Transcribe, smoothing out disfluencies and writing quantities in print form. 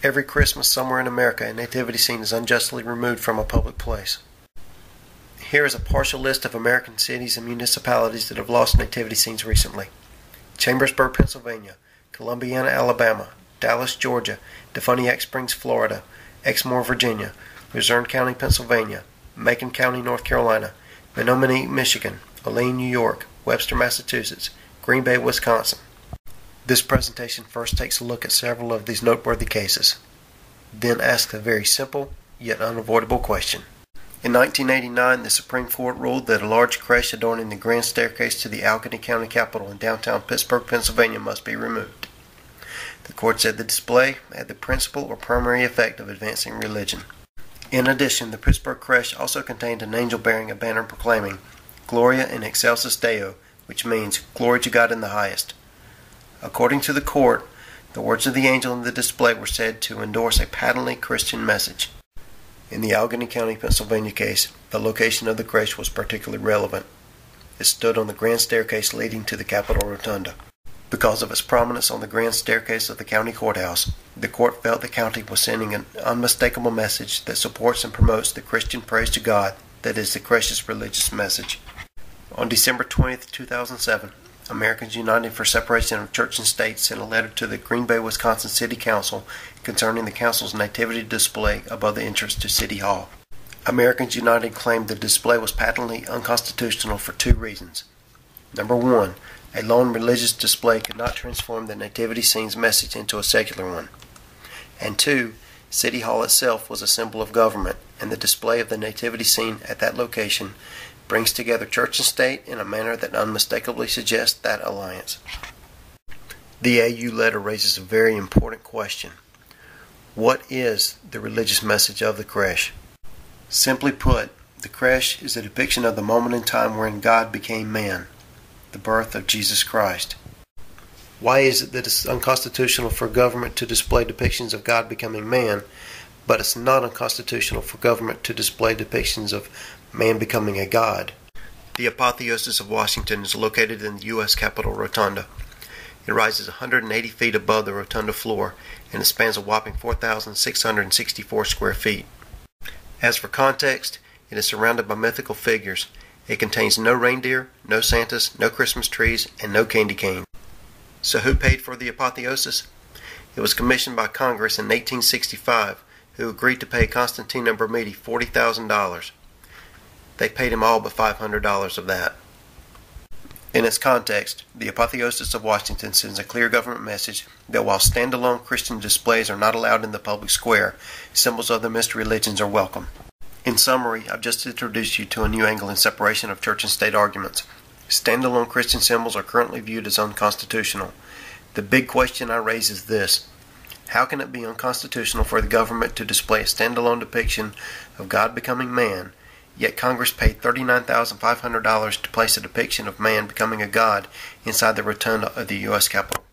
Every Christmas somewhere in America, a nativity scene is unjustly removed from a public place. Here is a partial list of American cities and municipalities that have lost nativity scenes recently. Chambersburg, Pennsylvania; Columbiana, Alabama; Dallas, Georgia; Defuniak Springs, Florida; Exmoor, Virginia; Luzerne County, Pennsylvania; Macon County, North Carolina; Menominee, Michigan; Olean, New York; Webster, Massachusetts; Green Bay, Wisconsin. This presentation first takes a look at several of these noteworthy cases, then asks a very simple yet unavoidable question. In 1989, the Supreme Court ruled that a large creche adorning the grand staircase to the Allegheny County Capitol in downtown Pittsburgh, Pennsylvania must be removed. The court said the display had the principal or primary effect of advancing religion. In addition, the Pittsburgh creche also contained an angel bearing a banner proclaiming Gloria in excelsis Deo, which means glory to God in the highest. According to the court, the words of the angel in the display were said to endorse a patently Christian message. In the Allegheny County, Pennsylvania case, the location of the creche was particularly relevant. It stood on the grand staircase leading to the Capitol Rotunda. Because of its prominence on the grand staircase of the county courthouse, the court felt the county was sending an unmistakable message that supports and promotes the Christian praise to God that is the creche's religious message. On December 20, 2007, Americans United for Separation of Church and State sent a letter to the Green Bay, Wisconsin City Council concerning the council's nativity display above the entrance to City Hall. Americans United claimed the display was patently unconstitutional for two reasons. Number one, a lone religious display could not transform the nativity scene's message into a secular one. And two, City Hall itself was a symbol of government, and the display of the nativity scene at that location brings together church and state in a manner that unmistakably suggests that alliance. The AU letter raises a very important question. What is the religious message of the creche? Simply put, the creche is a depiction of the moment in time wherein God became man, the birth of Jesus Christ. Why is it that it's unconstitutional for government to display depictions of God becoming man, but it's not unconstitutional for government to display depictions of man becoming a god? The Apotheosis of Washington is located in the U.S. Capitol Rotunda. It rises 180 feet above the rotunda floor, and it spans a whopping 4,664 square feet. As for context, it is surrounded by mythical figures. It contains no reindeer, no Santas, no Christmas trees, and no candy canes. So who paid for the apotheosis? It was commissioned by Congress in 1865, who agreed to pay Constantino Brumidi $40,000. They paid him all but $500 of that. In its context, the Apotheosis of Washington sends a clear government message that while standalone Christian displays are not allowed in the public square, symbols of the mixed religions are welcome. In summary, I've just introduced you to a new angle in separation of church and state arguments. Standalone Christian symbols are currently viewed as unconstitutional. The big question I raise is this: how can it be unconstitutional for the government to display a standalone depiction of God becoming man, yet Congress paid $39,500 to place a depiction of man becoming a god inside the rotunda of the U.S. Capitol?